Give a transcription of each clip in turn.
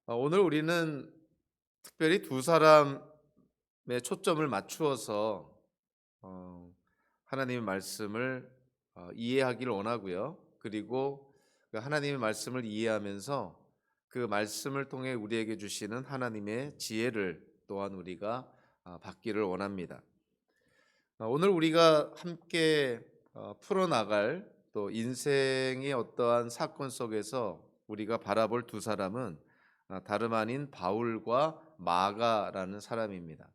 오늘 우리는 특별히 두 사람의 초점을 맞추어서 하나님의 말씀을 이해하기를 원하고요. 그리고 그 하나님의 말씀을 이해하면서 그 말씀을 통해 우리에게 주시는 하나님의 지혜를 또한 우리가 받기를 원합니다. 오늘 우리가 함께 풀어나갈 또 인생의 어떠한 사건 속에서 우리가 바라볼 두 사람은 다름 아닌 바울과 마가라는 사람입니다.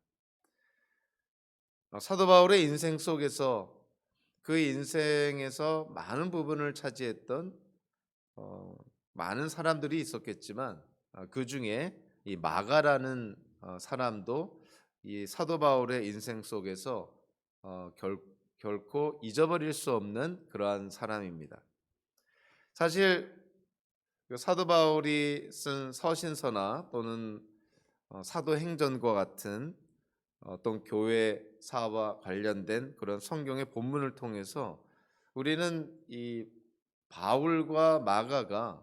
사도 바울의 인생 속에서 그 인생에서 많은 부분을 차지했던 어, 많은 사람들이 있었겠지만 그 중에 이 마가라는 사람도 이 사도 바울의 인생 속에서 결코 잊어버릴 수 없는 그러한 사람입니다. 사실 그 사도 바울이 쓴 서신서나 또는 사도행전과 같은 어떤 교회사와 관련된 그런 성경의 본문을 통해서 우리는 이 바울과 마가가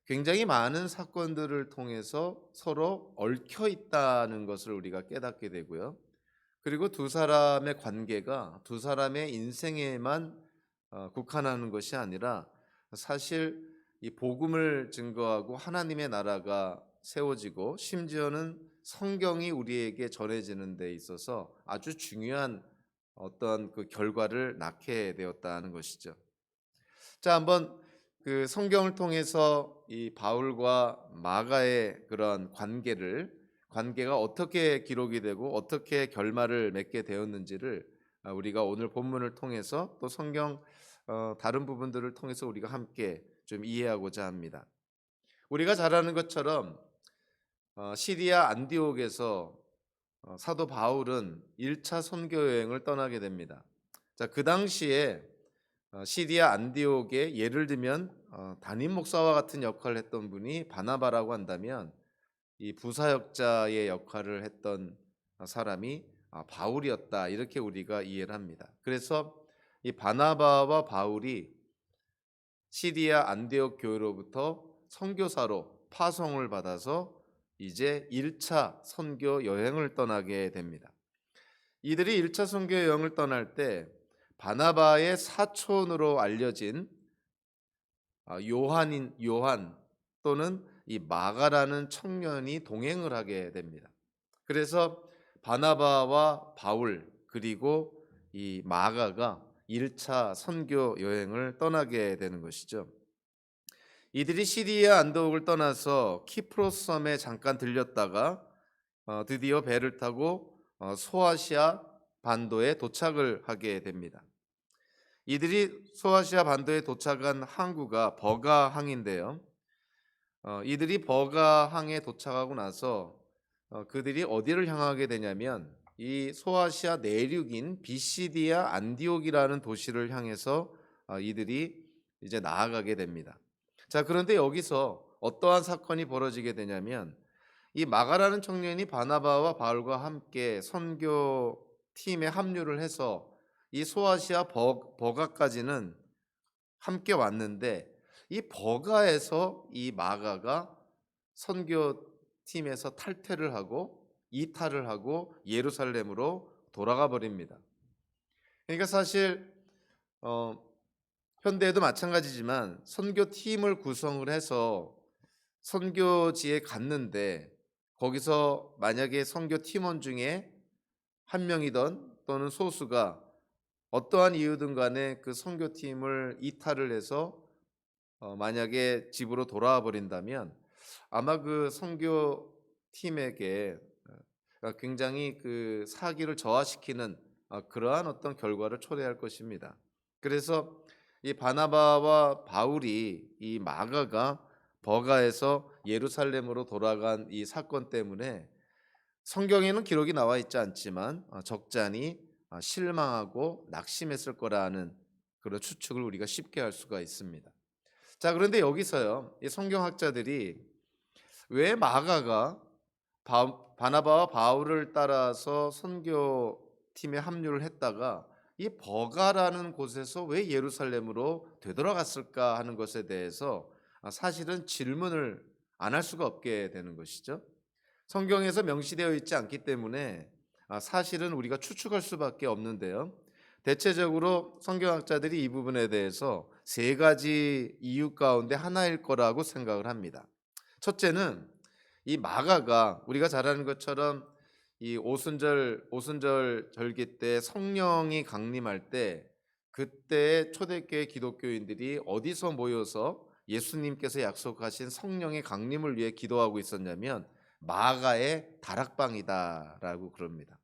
굉장히 많은 사건들을 통해서 서로 얽혀 있다는 것을 우리가 깨닫게 되고요. 그리고 두 사람의 관계가 두 사람의 인생에만 국한하는 것이 아니라 사실 이 복음을 증거하고 하나님의 나라가 세워지고 심지어는 성경이 우리에게 전해지는 데 있어서 아주 중요한 어떤 그 결과를 낳게 되었다는 것이죠. 자, 한번 그 성경을 통해서 이 바울과 마가의 그런 관계가 어떻게 기록이 되고 어떻게 결말을 맺게 되었는지를 우리가 오늘 본문을 통해서 또 성경 다른 부분들을 통해서 우리가 함께 좀 이해하고자 합니다. 우리가 잘 아는 것처럼 시리아 안디옥에서 사도 바울은 1차 선교 여행을 떠나게 됩니다. 자, 그 당시에 시리아 안디옥에 예를 들면 담임 목사와 같은 역할을 했던 분이 바나바라고 한다면 이 부사역자의 역할을 했던 사람이 바울이었다, 이렇게 우리가 이해를 합니다. 그래서 이 바나바와 바울이 시리아 안디옥 교회로부터 선교사로 파송을 받아서 이제 1차 선교 여행을 떠나게 됩니다. 이들이 1차 선교 여행을 떠날 때 바나바의 사촌으로 알려진 요한 또는 이 마가라는 청년이 동행을 하게 됩니다. 그래서 바나바와 바울 그리고 이 마가가 1차 선교 여행을 떠나게 되는 것이죠. 이들이 시리아 안디옥을 떠나서 키프로스 섬에 잠깐 들렸다가 드디어 배를 타고 소아시아 반도에 도착을 하게 됩니다. 이들이 소아시아 반도에 도착한 항구가 버가항인데요. 이들이 버가항에 도착하고 나서 그들이 어디를 향하게 되냐면 이 소아시아 내륙인 비시디아 안디옥이라는 도시를 향해서 이들이 이제 나아가게 됩니다. 자, 그런데 여기서 어떠한 사건이 벌어지게 되냐면 이 마가라는 청년이 바나바와 바울과 함께 선교 팀에 합류를 해서 이 소아시아 버가까지는 함께 왔는데 이 버가에서 이 마가가 선교팀에서 탈퇴를 하고 이탈을 하고 예루살렘으로 돌아가 버립니다. 그러니까 사실 어, 현대에도 마찬가지지만 선교팀을 구성을 해서 선교지에 갔는데 거기서 만약에 선교팀원 중에 한 명이든 또는 소수가 어떠한 이유든 간에 그 선교팀을 이탈을 해서 만약에 집으로 돌아와 버린다면 아마 그 선교팀에게 굉장히 그 사기를 저하시키는 그러한 어떤 결과를 초래할 것입니다. 그래서 이 바나바와 바울이 이 마가가 버가에서 예루살렘으로 돌아간 이 사건 때문에 성경에는 기록이 나와 있지 않지만 적잖이 실망하고 낙심했을 거라는 그런 추측을 우리가 쉽게 할 수가 있습니다. 자, 그런데 여기서요, 이 성경학자들이 왜 마가가 바나바와 바울을 따라서 선교팀에 합류를 했다가 이 버가라는 곳에서 왜 예루살렘으로 되돌아갔을까 하는 것에 대해서 사실은 질문을 안 할 수가 없게 되는 것이죠. 성경에서 명시되어 있지 않기 때문에 사실은 우리가 추측할 수밖에 없는데요. 대체적으로 성경학자들이 이 부분에 대해서 세 가지 이유 가운데 하나일 거라고 생각을 합니다. 첫째는 이 마가가 우리가 잘 아는 것처럼 이 오순절 절기 때 성령이 강림할 때 그때 초대교회 기독교인들이 어디서 모여서 예수님께서 약속하신 성령의 강림을 위해 기도하고 있었냐면 마가의 다락방이다라고 그럽니다.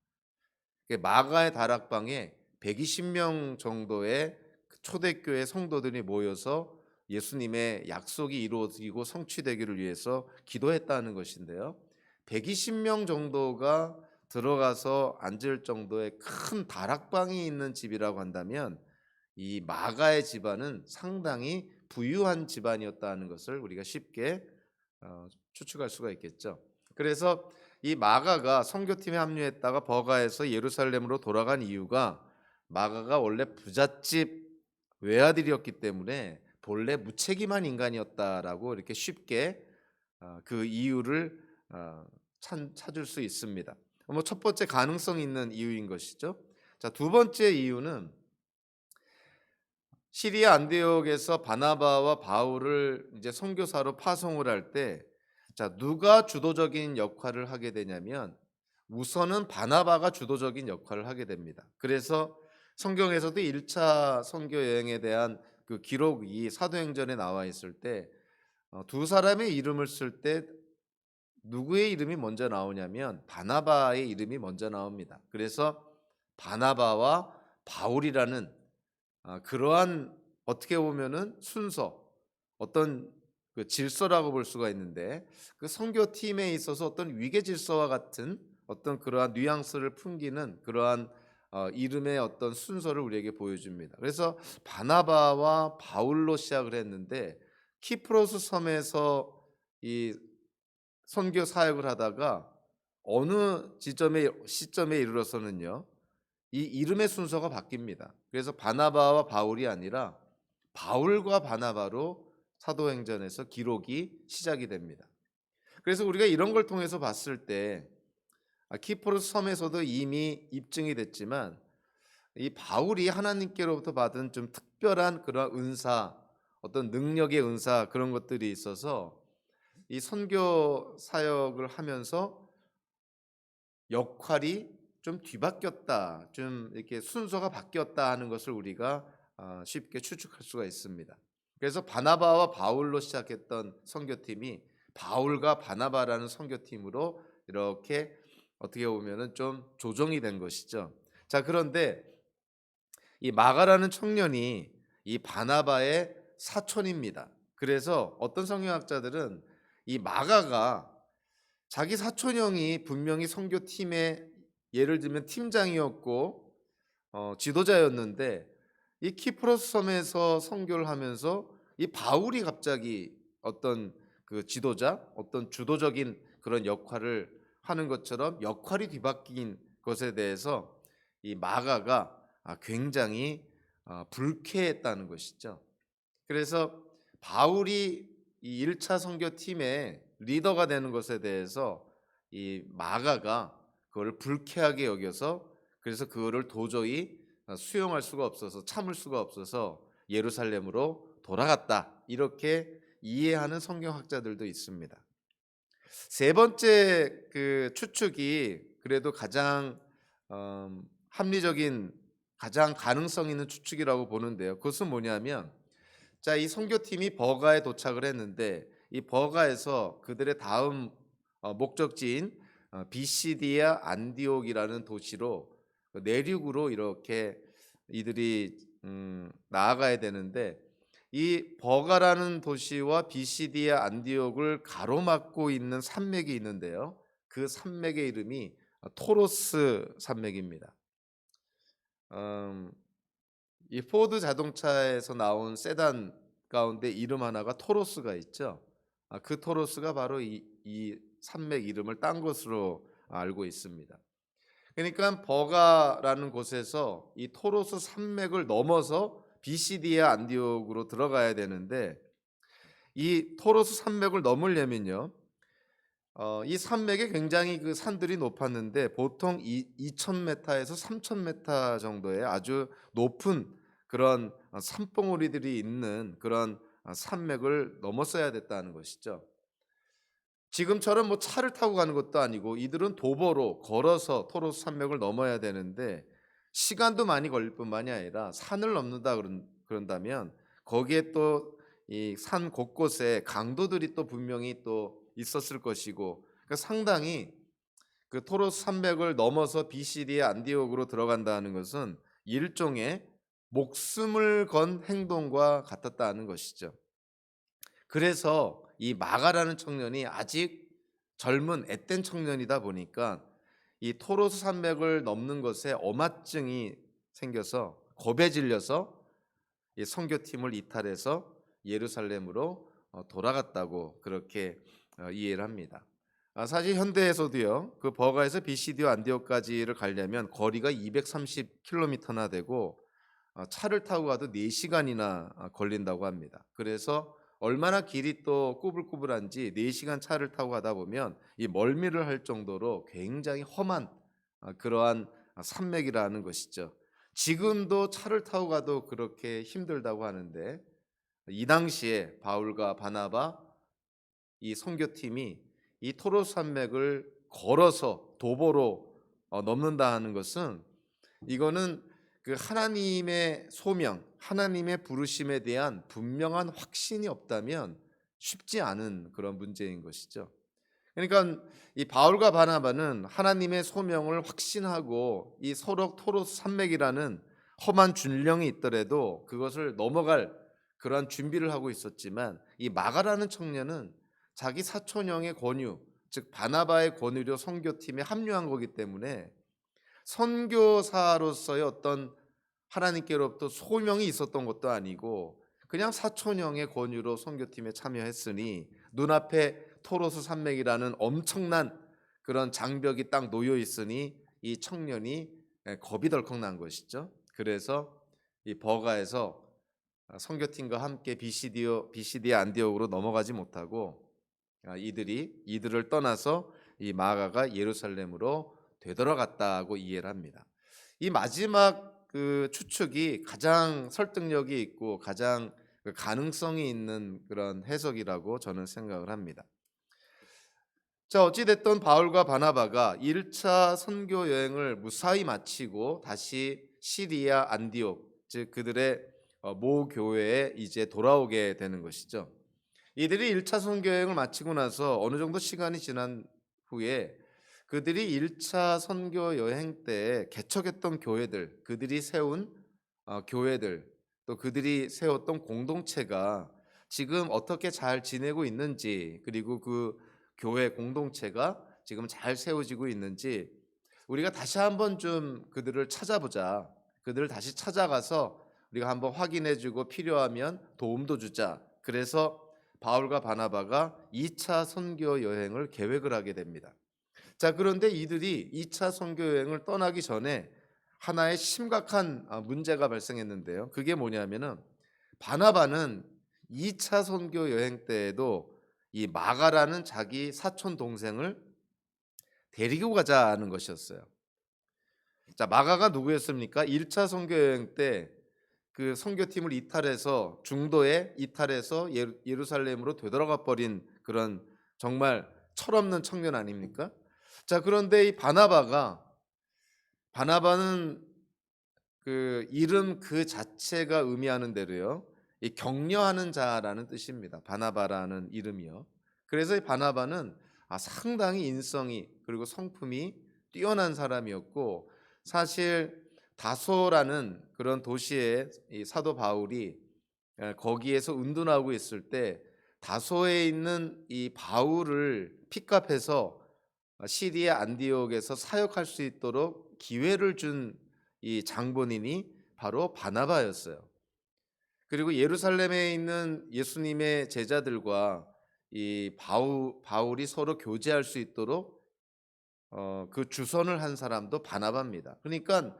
마가의 다락방에 120명 정도의 초대교회 성도들이 모여서 예수님의 약속이 이루어지고 성취되기를 위해서 기도했다는 것인데요. 120명 정도가 들어가서 앉을 정도의 큰 다락방이 있는 집이라고 한다면 이 마가의 집안은 상당히 부유한 집안이었다는 것을 우리가 쉽게 추측할 수가 있겠죠. 그래서 이 마가가 선교팀에 합류했다가 버가에서 예루살렘으로 돌아간 이유가 마가가 원래 부잣집 외아들이었기 때문에 본래 무책임한 인간이었다라고 이렇게 쉽게 그 이유를 찾을 수 있습니다. 첫 번째 가능성 있는 이유인 것이죠. 자, 두 번째 이유는 시리아 안디옥에서 바나바와 바울을 이제 선교사로 파송을 할 때 자, 누가 주도적인 역할을 하게 되냐면 우선은 바나바가 주도적인 역할을 하게 됩니다. 그래서 성경에서도 1차 선교 여행에 대한 그 기록이 사도행전에 나와 있을 때 두 사람의 이름을 쓸 때 누구의 이름이 먼저 나오냐면 바나바의 이름이 먼저 나옵니다. 그래서 바나바와 바울이라는 그러한 어떻게 보면은 순서, 어떤 그 질서라고 볼 수가 있는데 그 선교팀에 있어서 어떤 위계 질서와 같은 어떤 그러한 뉘앙스를 풍기는 그러한 이름의 어떤 순서를 우리에게 보여줍니다. 그래서 바나바와 바울로 시작을 했는데 키프로스 섬에서 이 선교 사역을 하다가 어느 시점에 이르러서는요. 이 이름의 순서가 바뀝니다. 그래서 바나바와 바울이 아니라 바울과 바나바로 사도행전에서 기록이 시작이 됩니다. 그래서 우리가 이런 걸 통해서 봤을 때 키프로스 섬에서도 이미 입증이 됐지만 이 바울이 하나님께로부터 받은 좀 특별한 그런 은사, 어떤 능력의 은사 그런 것들이 있어서 이 선교 사역을 하면서 역할이 좀 뒤바뀌었다, 좀 이렇게 순서가 바뀌었다 하는 것을 우리가 쉽게 추측할 수가 있습니다. 그래서 바나바와 바울로 시작했던 선교팀이 바울과 바나바라는 선교팀으로 이렇게 어떻게 보면은 좀 조정이 된 것이죠. 자, 그런데 이 마가라는 청년이 이 바나바의 사촌입니다. 그래서 어떤 성경학자들은 이 마가가 자기 사촌형이 분명히 선교팀의 예를 들면 팀장이었고 지도자였는데 이 키프로스 섬에서 선교를 하면서 이 바울이 갑자기 어떤 그 지도자, 어떤 주도적인 그런 역할을 하는 것처럼 역할이 뒤바뀐 것에 대해서 이 마가가 굉장히 불쾌했다는 것이죠. 그래서 바울이 이 1차 선교팀의 리더가 되는 것에 대해서 이 마가가 그걸 불쾌하게 여겨서 그래서 그거를 도저히 수용할 수가 없어서 참을 수가 없어서 예루살렘으로 돌아갔다. 이렇게 이해하는 성경학자들도 있습니다. 세 번째 그 추측이 그래도 가장 합리적인 가장 가능성 있는 추측이라고 보는데요. 그것은 뭐냐면 자, 이 선교팀이 버가에 도착을 했는데 이 버가에서 그들의 다음 목적지인 비시디아 안디옥이라는 도시로 내륙으로 이렇게 이들이 나아가야 되는데 이 버가라는 도시와 비시디아 안디옥을 가로막고 있는 산맥이 있는데요. 그 산맥의 이름이 토로스 산맥입니다. 이 포드 자동차에서 나온 세단 가운데 이름 하나가 토로스가 있죠. 그 토로스가 바로 이 산맥 이름을 딴 것으로 알고 있습니다. 그러니까 버가라는 곳에서 이 토로스 산맥을 넘어서 비시디아 안디옥으로 들어가야 되는데 이 토로스 산맥을 넘으려면요. 이 산맥에 굉장히 그 산들이 높았는데 보통 2,000m에서 3,000m 정도의 아주 높은 그런 산봉우리들이 있는 그런 산맥을 넘었어야 됐다는 것이죠. 지금처럼 뭐 차를 타고 가는 것도 아니고 이들은 도보로 걸어서 토로스 산맥을 넘어야 되는데 시간도 많이 걸릴 뿐만이 아니라 산을 넘는다 그런다면 거기에 또 이 산 곳곳에 강도들이 또 분명히 또 있었을 것이고, 그러니까 상당히 그 토로스 산맥을 넘어서 비시디의 안디옥으로 들어간다는 것은 일종의 목숨을 건 행동과 같았다는 것이죠. 그래서 이 마가라는 청년이 아직 젊은 앳된 청년이다 보니까 이 토로스 산맥을 넘는 것에 엄화증이 생겨서 겁에 질려서 이 선교팀을 이탈해서 예루살렘으로 돌아갔다고 그렇게 이해를 합니다. 사실 현대에서도요, 그 버가에서 비시디오 안디옥까지를 가려면 거리가 230km나 되고 차를 타고 가도 4시간이나 걸린다고 합니다. 그래서 얼마나 길이 또 꾸불꾸불한지 4시간 차를 타고 가다 보면 이 멀미를 할 정도로 굉장히 험한 그러한 산맥이라는 것이죠. 지금도 차를 타고 가도 그렇게 힘들다고 하는데 이 당시에 바울과 바나바 이 선교팀이 이 토로스 산맥을 걸어서 도보로 넘는다 하는 것은, 이거는 그 하나님의 소명, 하나님의 부르심에 대한 분명한 확신이 없다면 쉽지 않은 그런 문제인 것이죠. 그러니까 이 바울과 바나바는 하나님의 소명을 확신하고 이 서로 토로스 산맥이라는 험한 준령이 있더라도 그것을 넘어갈 그러한 준비를 하고 있었지만, 이 마가라는 청년은 자기 사촌형의 권유, 즉 바나바의 권유로 선교팀에 합류한 거기 때문에 선교사로서의 어떤 하나님께로부터 소명이 있었던 것도 아니고 그냥 사촌형의 권유로 선교팀에 참여했으니 눈앞에 토로스 산맥이라는 엄청난 그런 장벽이 딱 놓여 있으니 이 청년이 겁이 덜컥 난 것이죠. 그래서 이 버가에서 선교팀과 함께 비시디의 안디옥으로 넘어가지 못하고 이들을 떠나서 이 마가가 예루살렘으로 되돌아갔다고 이해를 합니다. 이 마지막 그 추측이 가장 설득력이 있고 가장 그 가능성이 있는 그런 해석이라고 저는 생각을 합니다. 자, 어찌 됐든 바울과 바나바가 1차 선교 여행을 무사히 마치고 다시 시리아 안디옥, 즉 그들의 모 교회에 이제 돌아오게 되는 것이죠. 이들이 1차 선교 여행을 마치고 나서 어느 정도 시간이 지난 후에 그들이 1차 선교 여행 때 개척했던 교회들, 그들이 세운 교회들, 또 그들이 세웠던 공동체가 지금 어떻게 잘 지내고 있는지, 그리고 그 교회 공동체가 지금 잘 세워지고 있는지 우리가 다시 한번 좀 그들을 찾아보자. 그들을 다시 찾아가서 우리가 한번 확인해주고 필요하면 도움도 주자. 그래서 바울과 바나바가 2차 선교 여행을 계획을 하게 됩니다. 자, 그런데 이들이 2차 선교 여행을 떠나기 전에 하나의 심각한 문제가 발생했는데요. 그게 뭐냐면은 바나바는 2차 선교 여행 때에도 이 마가라는 자기 사촌 동생을 데리고 가자는 것이었어요. 자, 마가가 누구였습니까? 1차 선교 여행 때 그 선교팀을 이탈해서 중도에 이탈해서 예루살렘으로 되돌아가 버린 그런 정말 철없는 청년 아닙니까? 자, 그런데 이 바나바는 그 이름 그 자체가 의미하는 대로요, 이 격려하는 자라는 뜻입니다. 바나바라는 이름이요. 그래서 이 바나바는 상당히 인성이 그리고 성품이 뛰어난 사람이었고, 사실 다소라는 그런 도시에 이 사도 바울이 거기에서 운둔하고 있을 때 다소에 있는 이 바울을 픽업해서 시리아 안디옥에서 사역할 수 있도록 기회를 준 이 장본인이 바로 바나바였어요. 그리고 예루살렘에 있는 예수님의 제자들과 이 바울이 서로 교제할 수 있도록 그 주선을 한 사람도 바나바입니다. 그러니까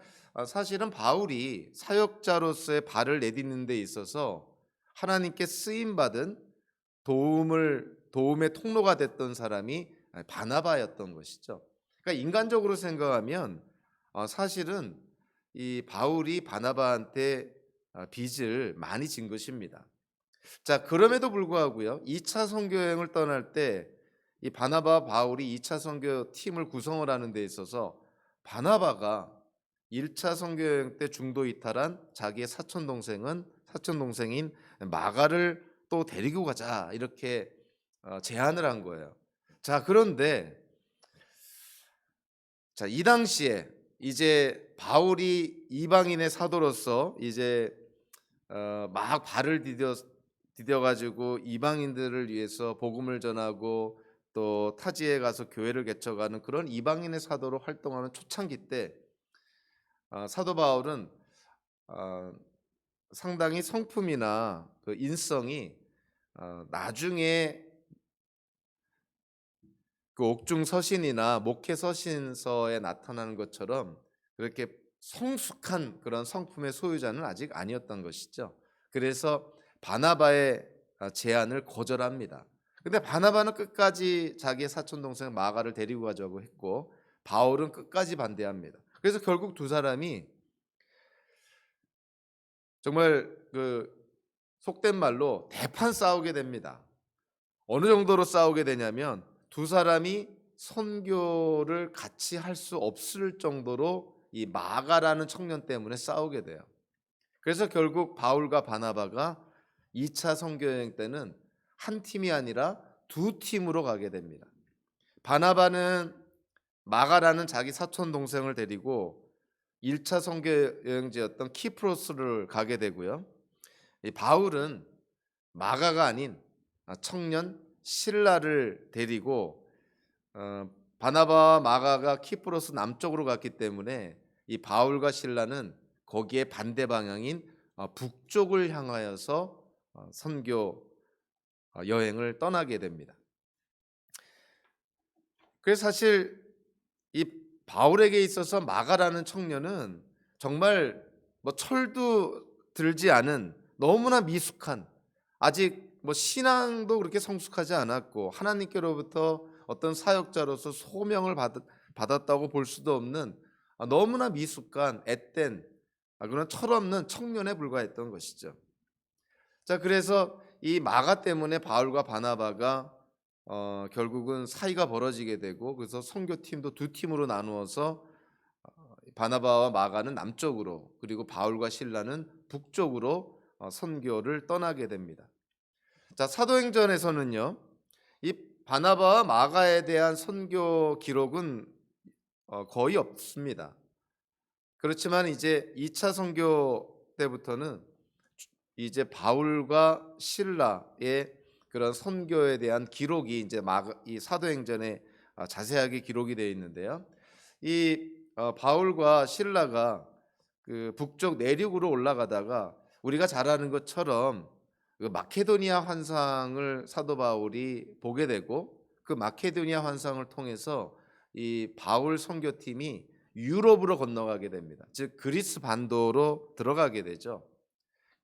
사실은 바울이 사역자로서의 발을 내딛는 데 있어서 하나님께 쓰임 받은 도움의 통로가 됐던 사람이 바나바였던 것이죠. 그러니까 인간적으로 생각하면 사실은 이 바울이 바나바한테 빚을 많이 진 것입니다. 자, 그럼에도 불구하고요. 2차 선교 여행을 떠날 때 이 바나바와 바울이 2차 선교 팀을 구성을 하는 데 있어서 바나바가 1차 선교 여행 때 중도 이탈한 자기의 사촌 동생인 마가를 또 데리고 가자 이렇게 제안을 한 거예요. 자, 그런데 이 당시에 이제 바울이 이방인의 사도로서 이제 막 발을 디뎌 가지고 이방인들을 위해서 복음을 전하고 또 타지에 가서 교회를 개척하는 그런 이방인의 사도로 활동하는 초창기 때 사도 바울은 어, 상당히 성품이나 그 인성이 나중에 그 옥중 서신이나 목회 서신서에 나타나는 것처럼 그렇게 성숙한 그런 성품의 소유자는 아직 아니었던 것이죠. 그래서 바나바의 제안을 거절합니다. 근데 바나바는 끝까지 자기의 사촌 동생 마가를 데리고 가자고 했고 바울은 끝까지 반대합니다. 그래서 결국 두 사람이 정말 그 속된 말로 대판 싸우게 됩니다. 어느 정도로 싸우게 되냐면 두 사람이 선교를 같이 할 수 없을 정도로 이 마가라는 청년 때문에 싸우게 돼요. 그래서 결국 바울과 바나바가 2차 선교 여행 때는 한 팀이 아니라 두 팀으로 가게 됩니다. 바나바는 마가라는 자기 사촌 동생을 데리고 1차 선교 여행지였던 키프로스를 가게 되고요. 이 바울은 마가가 아닌 청년 실라를 데리고 바나바와 마가가 키프로스 남쪽으로 갔기 때문에 이 바울과 실라는 거기에 반대 방향인 북쪽을 향하여서 선교 여행을 떠나게 됩니다. 그래서 사실 이 바울에게 있어서 마가라는 청년은 정말 뭐 철도 들지 않은 너무나 미숙한 아직 뭐 신앙도 그렇게 성숙하지 않았고 하나님께로부터 어떤 사역자로서 소명을 받았다고 볼 수도 없는 너무나 미숙한 앳된 그런 철없는 청년에 불과했던 것이죠. 자, 그래서 이 마가 때문에 바울과 바나바가 결국은 사이가 벌어지게 되고 그래서 선교팀도 두 팀으로 나누어서 바나바와 마가는 남쪽으로 그리고 바울과 실라는 북쪽으로 선교를 떠나게 됩니다. 자, 사도행전에서는요. 이 바나바와 마가에 대한 선교 기록은 거의 없습니다. 그렇지만 이제 2차 선교 때부터는 이제 바울과 실라의 그런 선교에 대한 기록이 이제 이 사도행전에 자세하게 기록이 되어 있는데요. 이 바울과 실라가 그 북쪽 내륙으로 올라가다가 우리가 잘 아는 것처럼 그 마케도니아 환상을 사도 바울이 보게 되고 그 마케도니아 환상을 통해서 이 바울 선교팀이 유럽으로 건너가게 됩니다. 즉 그리스 반도로 들어가게 되죠.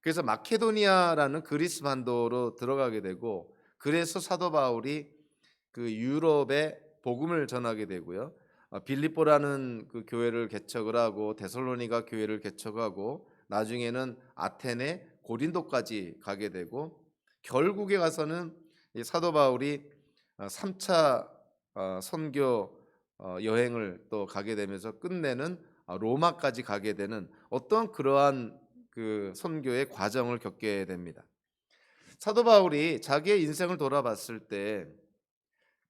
그래서 마케도니아라는 그리스 반도로 들어가게 되고 그래서 사도 바울이 그 유럽에 복음을 전하게 되고요. 빌립보라는 그 교회를 개척을 하고 데살로니가 교회를 개척하고 나중에는 아테네, 고린도까지 가게 되고 결국에 가서는 이 사도 바울이 3차 선교 여행을 또 가게 되면서 끝내는 로마까지 가게 되는 어떤 그러한 그 선교의 과정을 겪게 됩니다. 사도 바울이 자기의 인생을 돌아봤을 때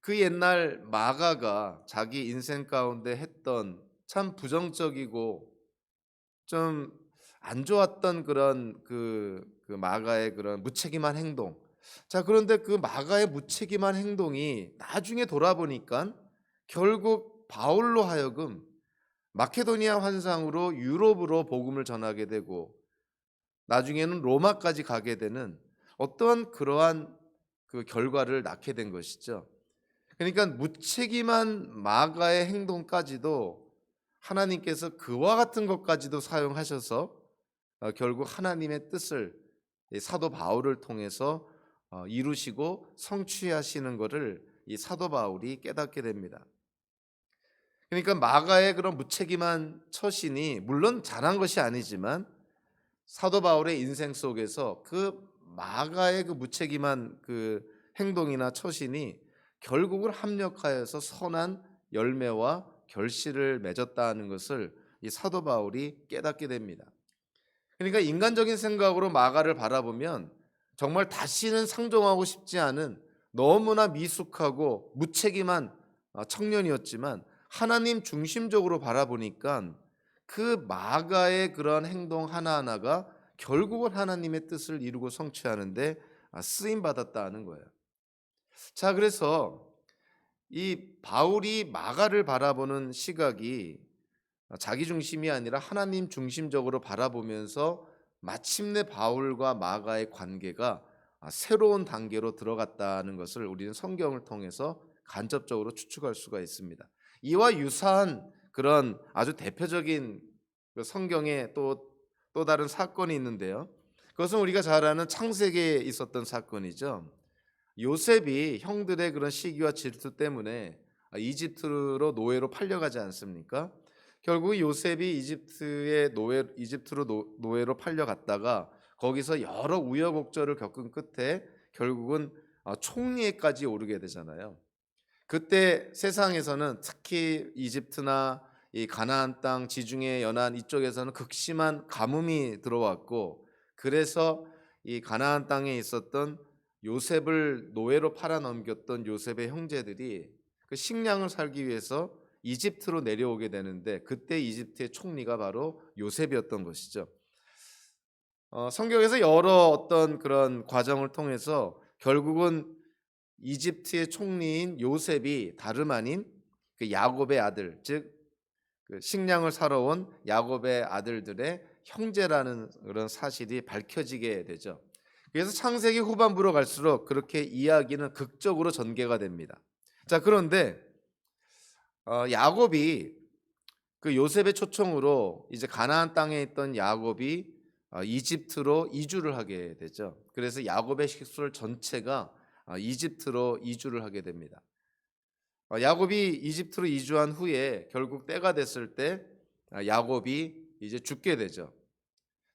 그 옛날 마가가 자기 인생 가운데 했던 참 부정적이고 좀 안 좋았던 그런 그 마가의 그런 무책임한 행동. 자, 그런데 그 마가의 무책임한 행동이 나중에 돌아보니까 결국 바울로 하여금 마케도니아 환상으로 유럽으로 복음을 전하게 되고 나중에는 로마까지 가게 되는 어떠한 그러한 그 결과를 낳게 된 것이죠. 그러니까 무책임한 마가의 행동까지도 하나님께서 그와 같은 것까지도 사용하셔서 결국 하나님의 뜻을 사도 바울을 통해서 이루시고 성취하시는 것을 이 사도 바울이 깨닫게 됩니다. 그러니까 마가의 그런 무책임한 처신이 물론 잘한 것이 아니지만 사도 바울의 인생 속에서 그 마가의 그 무책임한 그 행동이나 처신이 결국은 합력하여서 선한 열매와 결실을 맺었다는 것을 이 사도 바울이 깨닫게 됩니다. 그러니까 인간적인 생각으로 마가를 바라보면 정말 다시는 상종하고 싶지 않은 너무나 미숙하고 무책임한 청년이었지만 하나님 중심적으로 바라보니까 그 마가의 그런 행동 하나하나가 결국은 하나님의 뜻을 이루고 성취하는데 쓰임 받았다는 거예요. 자, 그래서 이 바울이 마가를 바라보는 시각이 자기 중심이 아니라 하나님 중심적으로 바라보면서 마침내 바울과 마가의 관계가 새로운 단계로 들어갔다는 것을 우리는 성경을 통해서 간접적으로 추측할 수가 있습니다. 이와 유사한 그런 아주 대표적인 그 성경의 또 다른 사건이 있는데요. 그것은 우리가 잘 아는 창세기에 있었던 사건이죠. 요셉이 형들의 그런 시기와 질투 때문에 이집트로 노예로 팔려가지 않습니까? 결국 요셉이 이집트로 노예로 팔려갔다가 거기서 여러 우여곡절을 겪은 끝에 결국은 총리에까지 오르게 되잖아요. 그때 세상에서는 특히 이집트나 이 가나안 땅 지중해 연안 이쪽에서는 극심한 가뭄이 들어왔고, 그래서 이 가나안 땅에 있었던 요셉을 노예로 팔아넘겼던 요셉의 형제들이 그 식량을 살기 위해서 이집트로 내려오게 되는데, 그때 이집트의 총리가 바로 요셉이었던 것이죠. 성경에서 여러 어떤 그런 과정을 통해서 결국은 이집트의 총리인 요셉이 다름 아닌 그 야곱의 아들, 즉 그 식량을 사러 온 야곱의 아들들의 형제라는 그런 사실이 밝혀지게 되죠. 그래서 창세기 후반부로 갈수록 그렇게 이야기는 극적으로 전개가 됩니다. 자, 그런데 야곱이 그 요셉의 초청으로 이제 가나안 땅에 있던 야곱이 이집트로 이주를 하게 되죠. 그래서 야곱의 식솔 전체가 이집트로 이주를 하게 됩니다. 야곱이 이집트로 이주한 후에 결국 때가 됐을 때 야곱이 이제 죽게 되죠.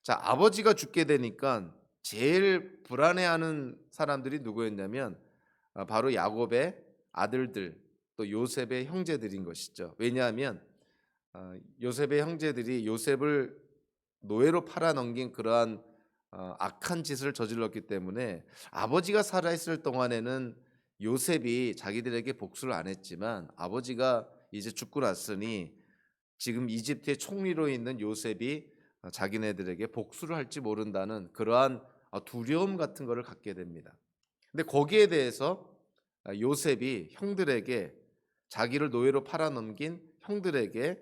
자, 아버지가 죽게 되니까 제일 불안해하는 사람들이 누구였냐면 바로 야곱의 아들들, 또 요셉의 형제들인 것이죠. 왜냐하면 요셉의 형제들이 요셉을 노예로 팔아넘긴 그러한 악한 짓을 저질렀기 때문에 아버지가 살아있을 동안에는 요셉이 자기들에게 복수를 안 했지만 아버지가 이제 죽고 났으니 지금 이집트의 총리로 있는 요셉이 자기네들에게 복수를 할지 모른다는 그러한 두려움 같은 것을 갖게 됩니다. 근데 거기에 대해서 요셉이 형들에게, 자기를 노예로 팔아넘긴 형들에게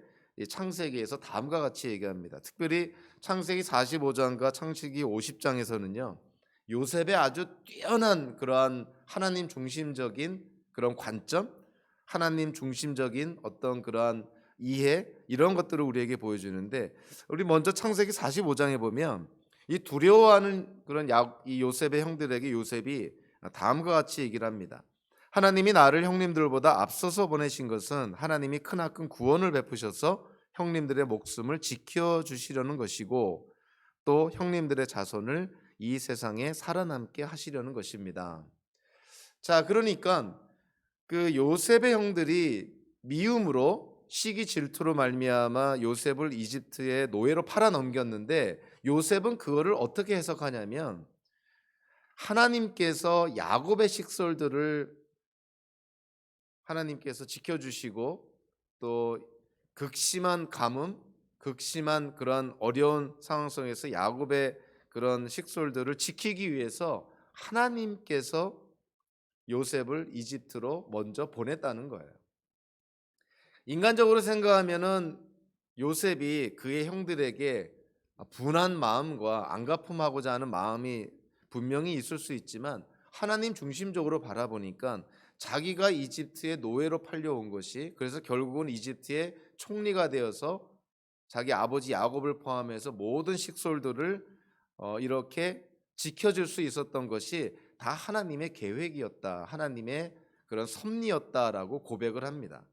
창세기에서 다음과 같이 얘기합니다. 특별히 창세기 45장과 창세기 50장에서는요. 요셉의 아주 뛰어난 그러한 하나님 중심적인 그런 관점, 하나님 중심적인 어떤 그러한 이해, 이런 것들을 우리에게 보여주는데, 우리 먼저 창세기 45장에 보면 이 두려워하는 그런 이 요셉의 형들에게 요셉이 다음과 같이 얘기를 합니다. 하나님이 나를 형님들보다 앞서서 보내신 것은 하나님이 크나큰 구원을 베푸셔서 형님들의 목숨을 지켜주시려는 것이고, 또 형님들의 자손을 이 세상에 살아남게 하시려는 것입니다. 자, 그러니까 그 요셉의 형들이 미움으로 시기 질투로 말미암아 요셉을 이집트의 노예로 팔아넘겼는데, 요셉은 그거를 어떻게 해석하냐면 하나님께서 야곱의 식솔들을 하나님께서 지켜주시고, 또 극심한 가뭄, 극심한 그런 어려운 상황 속에서 야곱의 그런 식솔들을 지키기 위해서 하나님께서 요셉을 이집트로 먼저 보냈다는 거예요. 인간적으로 생각하면은 요셉이 그의 형들에게 분한 마음과 안갚음하고자 하는 마음이 분명히 있을 수 있지만, 하나님 중심적으로 바라보니까 자기가 이집트의 노예로 팔려온 것이, 그래서 결국은 이집트의 총리가 되어서 자기 아버지 야곱을 포함해서 모든 식솔들을 이렇게 지켜줄 수 있었던 것이 다 하나님의 계획이었다, 하나님의 그런 섭리였다라고 고백을 합니다.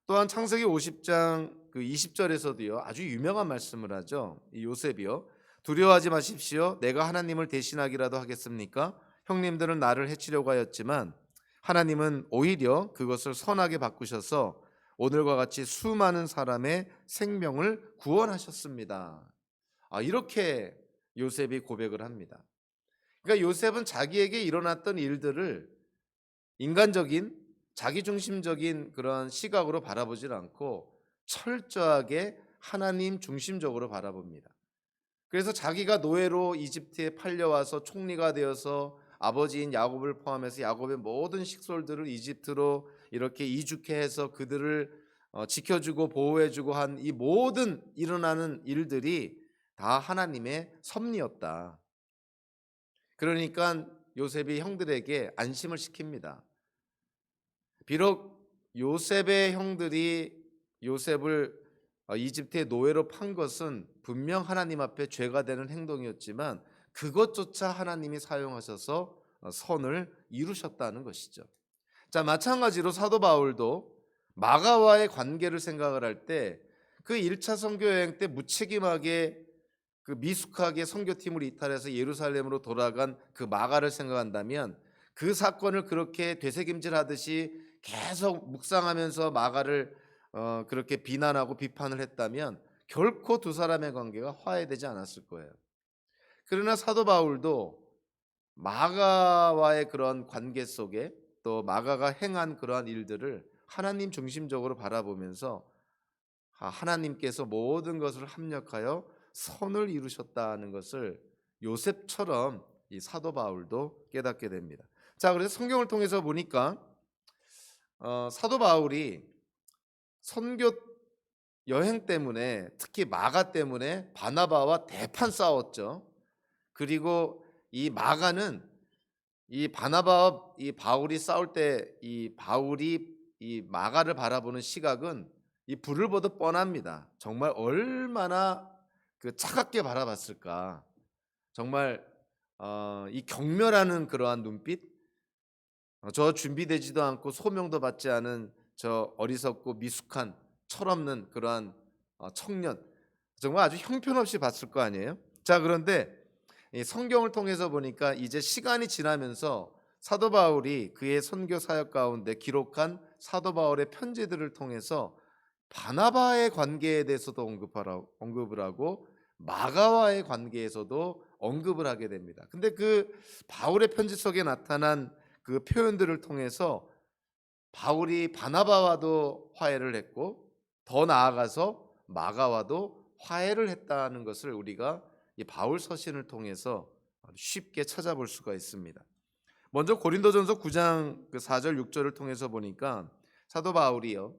또한 창세기 50장 그 20절에서도요 아주 유명한 말씀을 하죠. 이 요셉이요, 두려워하지 마십시오. 내가 하나님을 대신하기라도 하겠습니까? 형님들은 나를 해치려고 하였지만 하나님은 오히려 그것을 선하게 바꾸셔서 오늘과 같이 수많은 사람의 생명을 구원하셨습니다. 이렇게 요셉이 고백을 합니다. 그러니까 요셉은 자기에게 일어났던 일들을 인간적인 자기중심적인 그런 시각으로 바라보질 않고 철저하게 하나님 중심적으로 바라봅니다. 그래서 자기가 노예로 이집트에 팔려와서 총리가 되어서 아버지인 야곱을 포함해서 야곱의 모든 식솔들을 이집트로 이렇게 이주케 해서 그들을 지켜주고 보호해주고 한 이 모든 일어나는 일들이 다 하나님의 섭리였다. 그러니까 요셉이 형들에게 안심을 시킵니다. 비록 요셉의 형들이 요셉을 이집트의 노예로 판 것은 분명 하나님 앞에 죄가 되는 행동이었지만 그것조차 하나님이 사용하셔서 선을 이루셨다는 것이죠. 자, 마찬가지로 사도 바울도 마가와의 관계를 생각을 할 때 그 1차 선교 여행 때 무책임하게 그 미숙하게 선교팀을 이탈해서 예루살렘으로 돌아간 그 마가를 생각한다면 그 사건을 그렇게 되새김질하듯이 계속 묵상하면서 마가를 그렇게 비난하고 비판을 했다면 결코 두 사람의 관계가 화해되지 않았을 거예요. 그러나 사도 바울도 마가와의 그런 관계 속에 또 마가가 행한 그러한 일들을 하나님 중심적으로 바라보면서 하나님께서 모든 것을 합력하여 선을 이루셨다는 것을 요셉처럼 이 사도 바울도 깨닫게 됩니다. 자, 그래서 성경을 통해서 보니까 사도 바울이 선교 여행 때문에 특히 마가 때문에 바나바와 대판 싸웠죠. 그리고 이 마가는 이 바나바와 이 바울이 싸울 때 이 바울이 이 마가를 바라보는 시각은 이 불을 보듯 뻔합니다. 정말 얼마나 그 차갑게 바라봤을까. 정말 이 경멸하는 그러한 눈빛, 저 준비되지도 않고 소명도 받지 않은 저 어리석고 미숙한 철없는 그러한 청년, 정말 아주 형편없이 봤을 거 아니에요. 자, 그런데 이 성경을 통해서 보니까 이제 시간이 지나면서 사도 바울이 그의 선교 사역 가운데 기록한 사도 바울의 편지들을 통해서 바나바의 관계에 대해서도 언급을 하고 마가와의 관계에서도 언급을 하게 됩니다. 근데 그 바울의 편지 속에 나타난 그 표현들을 통해서 바울이 바나바와도 화해를 했고 더 나아가서 마가와도 화해를 했다는 것을 우리가 이 바울 서신을 통해서 쉽게 찾아볼 수가 있습니다. 먼저 고린도전서 9장 그 4절 6절을 통해서 보니까 사도 바울이요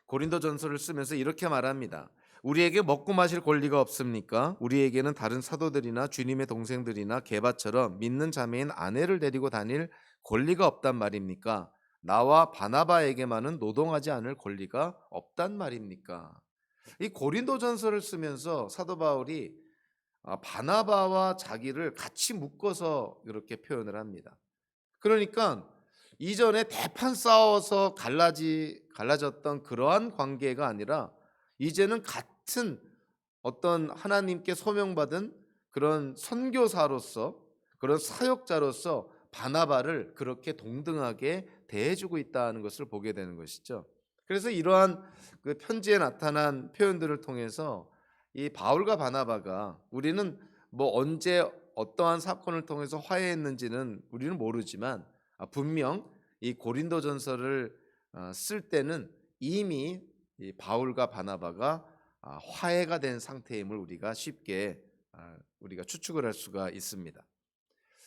고린도전서를 쓰면서 이렇게 말합니다. 우리에게 먹고 마실 권리가 없습니까? 우리에게는 다른 사도들이나 주님의 동생들이나 게바처럼 믿는 자매인 아내를 데리고 다닐 권리가 없단 말입니까? 나와 바나바에게만은 노동하지 않을 권리가 없단 말입니까? 이 고린도전서를 쓰면서 사도 바울이 바나바와 자기를 같이 묶어서 이렇게 표현을 합니다. 그러니까 이전에 대판 싸워서 갈라졌던 그러한 관계가 아니라 이제는 같은 어떤 하나님께 소명받은 그런 선교사로서 그런 사역자로서 바나바를 그렇게 동등하게 대해주고 있다는 것을 보게 되는 것이죠. 그래서 이러한 그 편지에 나타난 표현들을 통해서 이 바울과 바나바가 우리는 뭐 언제 어떠한 사건을 통해서 화해했는지는 우리는 모르지만 분명 이 고린도전서를 쓸 때는 이미 이 바울과 바나바가 화해가 된 상태임을 우리가 쉽게 우리가 추측을 할 수가 있습니다.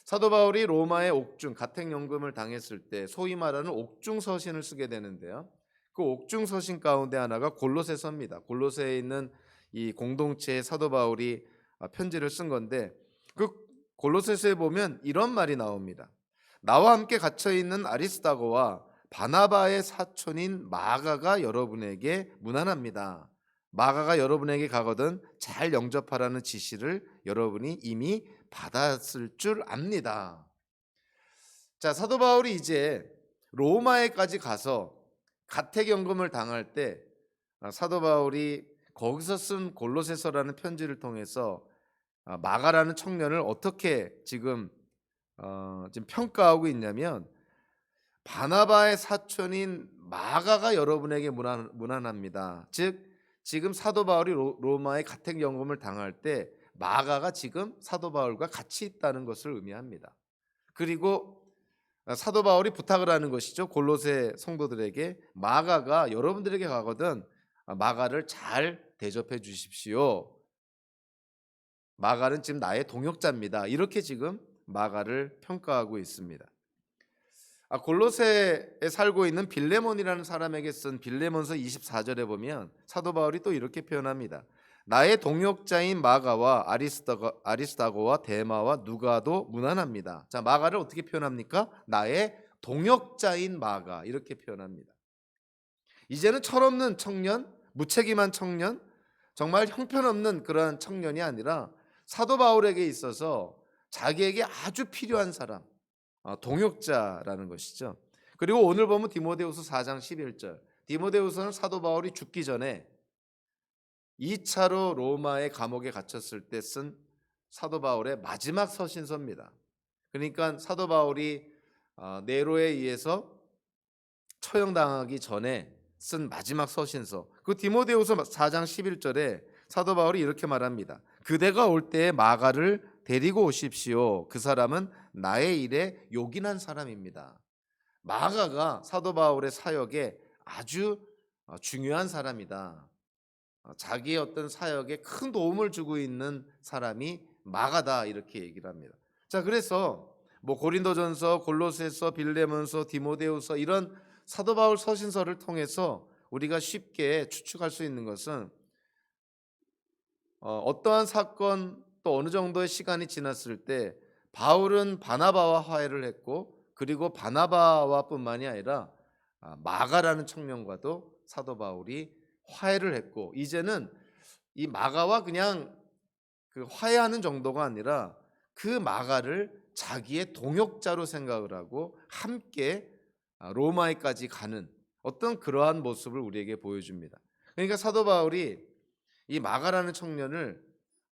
사도 바울이 로마의 옥중 가택연금을 당했을 때 소위 말하는 옥중 서신을 쓰게 되는데요. 그 옥중 서신 가운데 하나가 골로새서입니다. 골로새에 있는 이 공동체에 사도 바울이 편지를 쓴 건데 그 골로새서에 보면 이런 말이 나옵니다. 나와 함께 갇혀 있는 아리스다고와 바나바의 사촌인 마가가 여러분에게 문안합니다. 마가가 여러분에게 가거든 잘 영접하라는 지시를 여러분이 이미 받았을 줄 압니다. 자, 사도 바울이 이제 로마에까지 가서 가택연금을 당할 때 사도 바울이 거기서 쓴 골로새서라는 편지를 통해서 마가라는 청년을 어떻게 지금 평가하고 있냐면, 바나바의 사촌인 마가가 여러분에게 무난합니다. 즉 지금 사도 바울이 로마의 가택연금을 당할 때 마가가 지금 사도 바울과 같이 있다는 것을 의미합니다. 그리고 사도 바울이 부탁을 하는 것이죠. 골로새 성도들에게 마가가 여러분들에게 가거든 마가를 잘 대접해 주십시오. 마가는 지금 나의 동역자입니다. 이렇게 지금 마가를 평가하고 있습니다. 골로새에 살고 있는 빌레몬이라는 사람에게 쓴 빌레몬서 24절에 보면 사도 바울이 또 이렇게 표현합니다. 나의 동역자인 마가와 아리스다고와 데마와 누가도 무난합니다. 자, 마가를 어떻게 표현합니까? 나의 동역자인 마가, 이렇게 표현합니다. 이제는 철없는 청년, 무책임한 청년, 정말 형편없는 그런 청년이 아니라 사도 바울에게 있어서 자기에게 아주 필요한 사람, 동역자라는 것이죠. 그리고 오늘 보면 디모데후서 4장 11절, 디모데후서는 사도 바울이 죽기 전에 2차로 로마의 감옥에 갇혔을 때 쓴 사도 바울의 마지막 서신서입니다. 그러니까 사도 바울이 네로에 의해서 처형당하기 전에 쓴 마지막 서신서, 그 디모데후서 4장 11절에 사도 바울이 이렇게 말합니다. 그대가 올 때에 마가를 데리고 오십시오. 그 사람은 나의 일에 요긴한 사람입니다. 마가가 사도 바울의 사역에 아주 중요한 사람이다. 자기의 어떤 사역에 큰 도움을 주고 있는 사람이 마가다, 이렇게 얘기를 합니다. 자, 그래서 고린도전서, 골로새서, 빌레몬서, 디모데후서, 이런 사도 바울 서신서를 통해서 우리가 쉽게 추측할 수 있는 것은 어떠한 사건 또 어느 정도의 시간이 지났을 때 바울은 바나바와 화해를 했고, 그리고 바나바와 뿐만이 아니라 마가라는 청년과도 사도 바울이 화해를 했고, 이제는 이 마가와 그냥 그 화해하는 정도가 아니라 그 마가를 자기의 동역자로 생각을 하고 함께 로마에까지 가는 어떤 그러한 모습을 우리에게 보여줍니다. 그러니까 사도 바울이 이 마가라는 청년을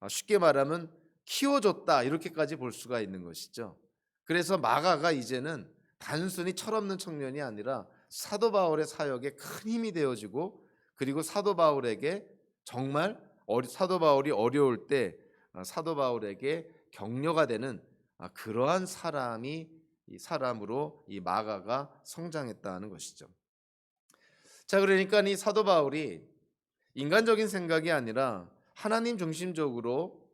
쉽게 말하면 키워줬다, 이렇게까지 볼 수가 있는 것이죠. 그래서 마가가 이제는 단순히 철없는 청년이 아니라 사도 바울의 사역에 큰 힘이 되어지고, 그리고 사도 바울에게 정말 사도 바울이 어려울 때 사도 바울에게 격려가 되는 그러한 사람으로 이 마가가 성장했다는 것이죠. 자, 그러니까 이 사도 바울이 인간적인 생각이 아니라 하나님 중심적으로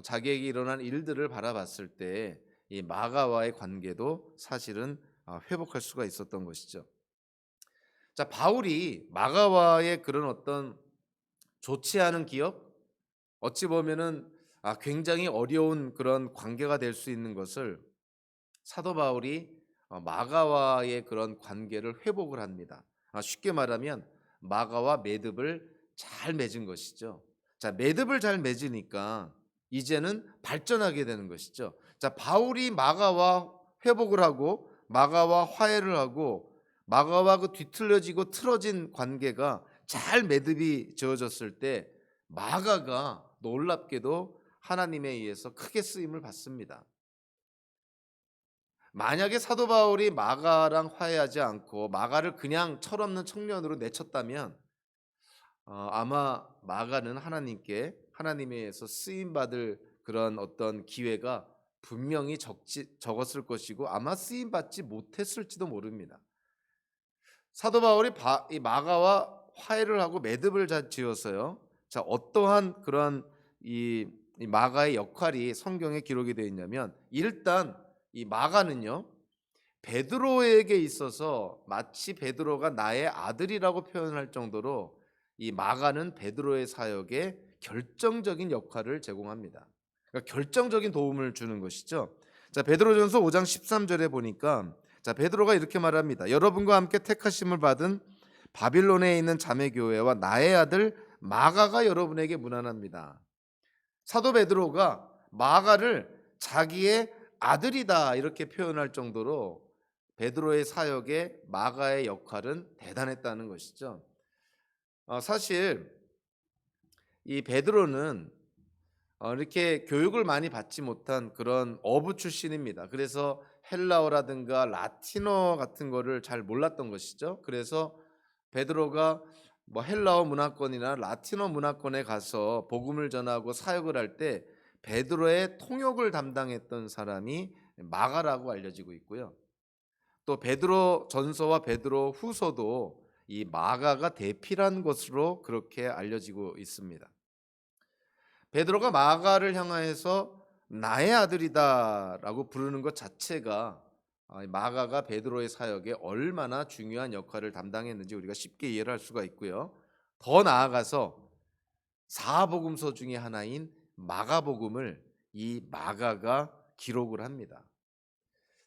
자기에게 일어난 일들을 바라봤을 때 이 마가와의 관계도 사실은 회복할 수가 있었던 것이죠. 자, 바울이 마가와의 그런 어떤 좋지 않은 기억, 어찌 보면은 굉장히 어려운 그런 관계가 될 수 있는 것을 사도 바울이 마가와의 그런 관계를 회복을 합니다. 쉽게 말하면 마가와 매듭을 잘 맺은 것이죠. 자, 매듭을 잘 맺으니까 이제는 발전하게 되는 것이죠. 자, 바울이 마가와 회복을 하고 마가와 화해를 하고 마가와 그 뒤틀려지고 틀어진 관계가 잘 매듭이 지어졌을 때 마가가 놀랍게도 하나님에 의해서 크게 쓰임을 받습니다. 만약에 사도 바울이 마가랑 화해하지 않고 마가를 그냥 철없는 청년으로 내쳤다면 아마 마가는 하나님에 의해서 쓰임 받을 그런 어떤 기회가 분명히 적었을 것이고 아마 쓰임 받지 못했을지도 모릅니다. 사도 바울이 이 마가와 화해를 하고 매듭을 잘 지었어요. 자, 어떠한 그런 이 마가의 역할이 성경에 기록이 되어 있냐면, 일단 이 마가는요, 베드로에게 있어서 마치 베드로가 나의 아들이라고 표현할 정도로 이 마가는 베드로의 사역에 결정적인 역할을 제공합니다. 그러니까 결정적인 도움을 주는 것이죠. 자, 베드로전서 5장 13절에 보니까 자, 베드로가 이렇게 말합니다. 여러분과 함께 택하심을 받은 바빌론에 있는 자매교회와 나의 아들 마가가 여러분에게 문안합니다. 사도 베드로가 마가를 자기의 아들이다 이렇게 표현할 정도로 베드로의 사역에 마가의 역할은 대단했다는 것이죠. 사실 이 베드로는 이렇게 교육을 많이 받지 못한 그런 어부 출신입니다. 그래서 헬라어라든가 라틴어 같은 거를 잘 몰랐던 것이죠. 그래서 베드로가 뭐 헬라어 문화권이나 라틴어 문화권에 가서 복음을 전하고 사역을 할 때 베드로의 통역을 담당했던 사람이 마가라고 알려지고 있고요. 또 베드로 전서와 베드로 후서도 이 마가가 대필한 것으로 그렇게 알려지고 있습니다. 베드로가 마가를 향하여서 나의 아들이다라고 부르는 것 자체가 마가가 베드로의 사역에 얼마나 중요한 역할을 담당했는지 우리가 쉽게 이해를 할 수가 있고요. 더 나아가서 사복음서 중에 하나인 마가복음을 이 마가가 기록을 합니다.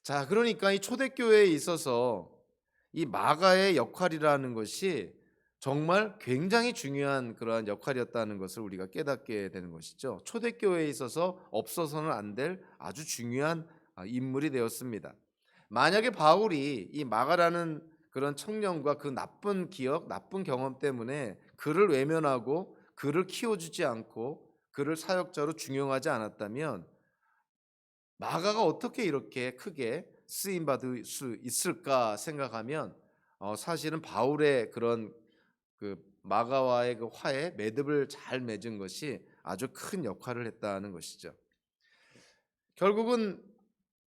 자, 그러니까 이 초대교회에 있어서 이 마가의 역할이라는 것이 정말 굉장히 중요한 그러한 역할이었다는 것을 우리가 깨닫게 되는 것이죠. 초대교회에 있어서 없어서는 안 될 아주 중요한 인물이 되었습니다. 만약에 바울이 이 마가라는 그런 청년과 그 나쁜 기억, 나쁜 경험 때문에 그를 외면하고 그를 키워주지 않고 그를 사역자로 중용하지 않았다면 마가가 어떻게 이렇게 크게 쓰임 받을 수 있을까 생각하면 사실은 바울의 그런 그 마가와의 그 화해 매듭을 잘 맺은 것이 아주 큰 역할을 했다는 것이죠. 결국은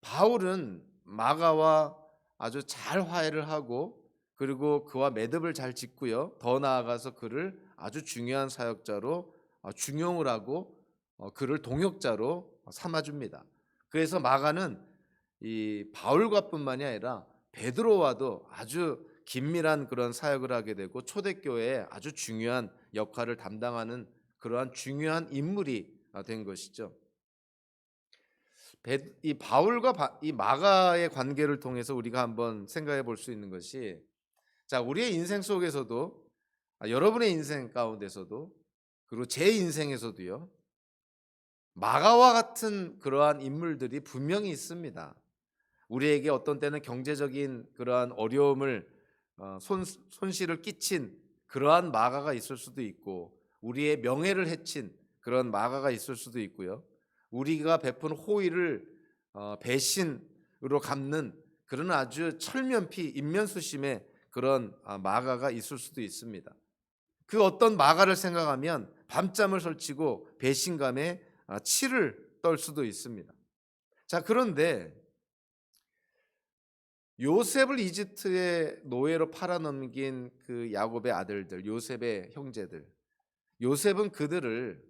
바울은 마가와 아주 잘 화해를 하고 그리고 그와 매듭을 잘 짓고요. 더 나아가서 그를 아주 중요한 사역자로 중용을 하고 그를 동역자로 삼아줍니다. 그래서 마가는 이 바울과뿐만이 아니라 베드로와도 아주 긴밀한 그런 사역을 하게 되고 초대교회에 아주 중요한 역할을 담당하는 그러한 중요한 인물이 된 것이죠. 이 바울과 이 마가의 관계를 통해서 우리가 한번 생각해 볼 수 있는 것이 자, 우리의 인생 속에서도 여러분의 인생 가운데서도 그리고 제 인생에서도요. 마가와 같은 그러한 인물들이 분명히 있습니다. 우리에게 어떤 때는 경제적인 그러한 어려움을 손실을 끼친 그러한 마가가 있을 수도 있고 우리의 명예를 해친 그런 마가가 있을 수도 있고요. 우리가 베푼 호의를 배신으로 갚는 그런 아주 철면피 인면수심의 그런 마가가 있을 수도 있습니다. 그 어떤 마가를 생각하면 밤잠을 설치고 배신감에 치를 떨 수도 있습니다. 자, 그런데 요셉을 이집트의 노예로 팔아넘긴 그 야곱의 아들들, 요셉의 형제들, 요셉은 그들을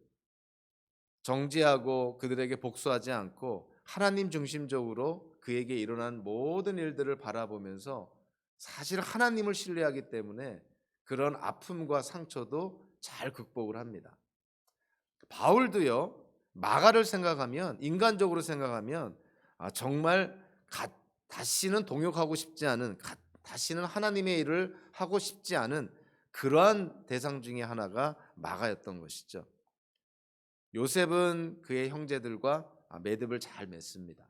정죄하고 그들에게 복수하지 않고 하나님 중심적으로 그에게 일어난 모든 일들을 바라보면서 사실 하나님을 신뢰하기 때문에 그런 아픔과 상처도 잘 극복을 합니다. 바울도요, 마가를 생각하면 인간적으로 생각하면 정말 다시는 동역하고 싶지 않은 다시는 하나님의 일을 하고 싶지 않은 그러한 대상 중에 하나가 마가였던 것이죠. 요셉은 그의 형제들과 매듭을 잘 맺습니다.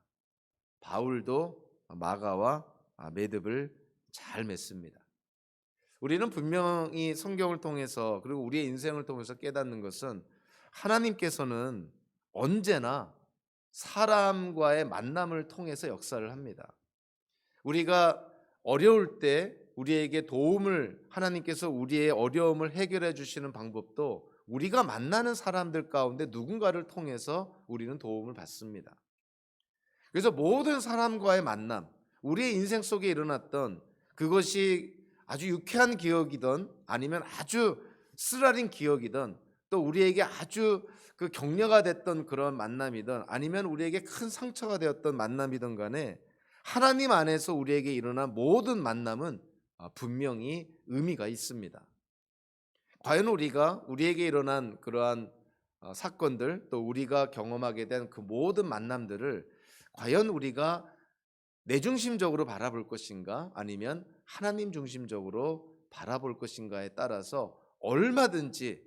바울도 마가와 매듭을 잘 맺습니다. 우리는 분명히 성경을 통해서 그리고 우리의 인생을 통해서 깨닫는 것은 하나님께서는 언제나 사람과의 만남을 통해서 역사를 합니다. 우리가 어려울 때 우리에게 도움을 하나님께서 우리의 어려움을 해결해 주시는 방법도 우리가 만나는 사람들 가운데 누군가를 통해서 우리는 도움을 받습니다. 그래서 모든 사람과의 만남, 우리의 인생 속에 일어났던 그것이 아주 유쾌한 기억이든 아니면 아주 쓰라린 기억이든 또 우리에게 아주 그 격려가 됐던 그런 만남이든 아니면 우리에게 큰 상처가 되었던 만남이든 간에 하나님 안에서 우리에게 일어난 모든 만남은 분명히 의미가 있습니다. 과연 우리에게 일어난 그러한 사건들 또 우리가 경험하게 된 그 모든 만남들을 과연 우리가 내 중심적으로 바라볼 것인가 아니면 하나님 중심적으로 바라볼 것인가에 따라서 얼마든지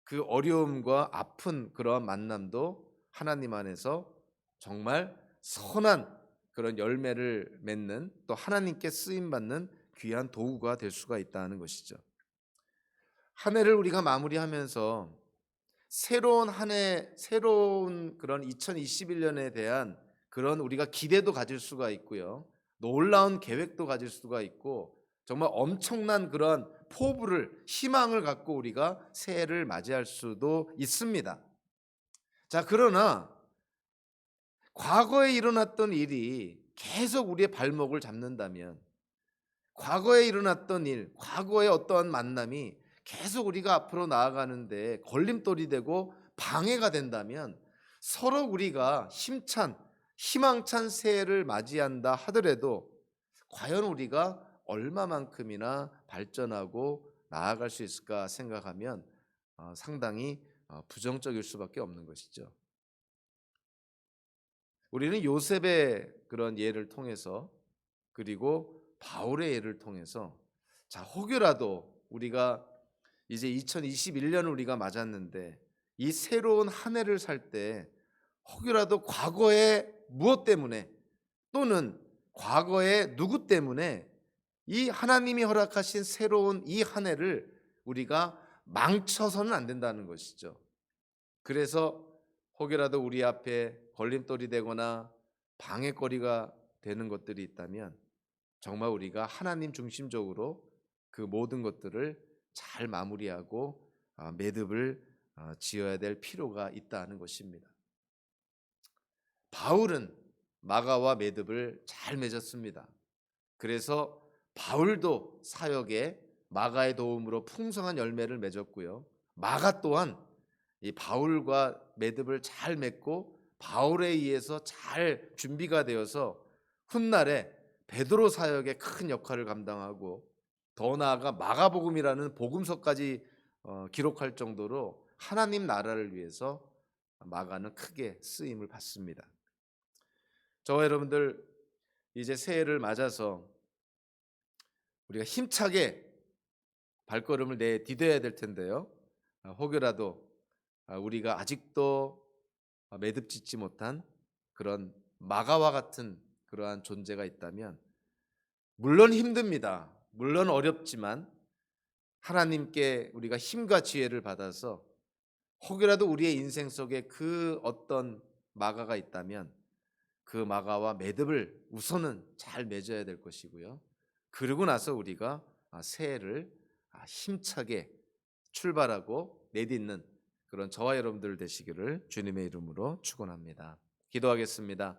그 어려움과 아픈 그러한 만남도 하나님 안에서 정말 선한 그런 열매를 맺는, 또 하나님께 쓰임 받는 귀한 도구가 될 수가 있다는 것이죠. 한 해를 우리가 마무리하면서 새로운 한 해, 새로운 그런 2021년에 대한 그런 우리가 기대도 가질 수가 있고요. 놀라운 계획도 가질 수가 있고, 정말 엄청난 그런 포부를, 희망을 갖고 우리가 새해를 맞이할 수도 있습니다. 자, 그러나 과거에 일어났던 일이 계속 우리의 발목을 잡는다면, 과거에 일어났던 일, 과거의 어떠한 만남이 계속 우리가 앞으로 나아가는데 걸림돌이 되고 방해가 된다면, 서로 우리가 힘찬, 희망찬 새해를 맞이한다 하더라도 과연 우리가 얼마만큼이나 발전하고 나아갈 수 있을까 생각하면 상당히 부정적일 수밖에 없는 것이죠. 우리는 요셉의 그런 예를 통해서, 그리고 바울의 예를 통해서, 자, 혹여라도 우리가 이제 2021년을 우리가 맞았는데 이 새로운 한 해를 살 때 혹여라도 과거에 무엇 때문에, 또는 과거에 누구 때문에 이 하나님이 허락하신 새로운 이 한 해를 우리가 망쳐서는 안 된다는 것이죠. 그래서 혹여라도 우리 앞에 걸림돌이 되거나 방해거리가 되는 것들이 있다면 정말 우리가 하나님 중심적으로 그 모든 것들을 잘 마무리하고 매듭을 지어야 될 필요가 있다는 것입니다. 바울은 마가와 매듭을 잘 맺었습니다. 그래서 바울도 사역에 마가의 도움으로 풍성한 열매를 맺었고요. 마가 또한 이 바울과 매듭을 잘 맺고 바울에 의해서 잘 준비가 되어서 훗날에 베드로 사역에 큰 역할을 감당하고, 더 나아가 마가복음이라는 복음서까지 기록할 정도로 하나님 나라를 위해서 마가는 크게 쓰임을 받습니다. 저와 여러분들 이제 새해를 맞아서 우리가 힘차게 발걸음을 내디뎌야 될 텐데요. 혹여라도 우리가 아직도 매듭 짓지 못한 그런 마가와 같은 그러한 존재가 있다면, 물론 힘듭니다. 물론 어렵지만 하나님께 우리가 힘과 지혜를 받아서 혹여라도 우리의 인생 속에 그 어떤 마가가 있다면 그 마가와 매듭을 우선은 잘 맺어야 될 것이고요. 그러고 나서 우리가 새해를 힘차게 출발하고 내딛는 그런 저와 여러분들 되시기를 주님의 이름으로 축원합니다. 기도하겠습니다.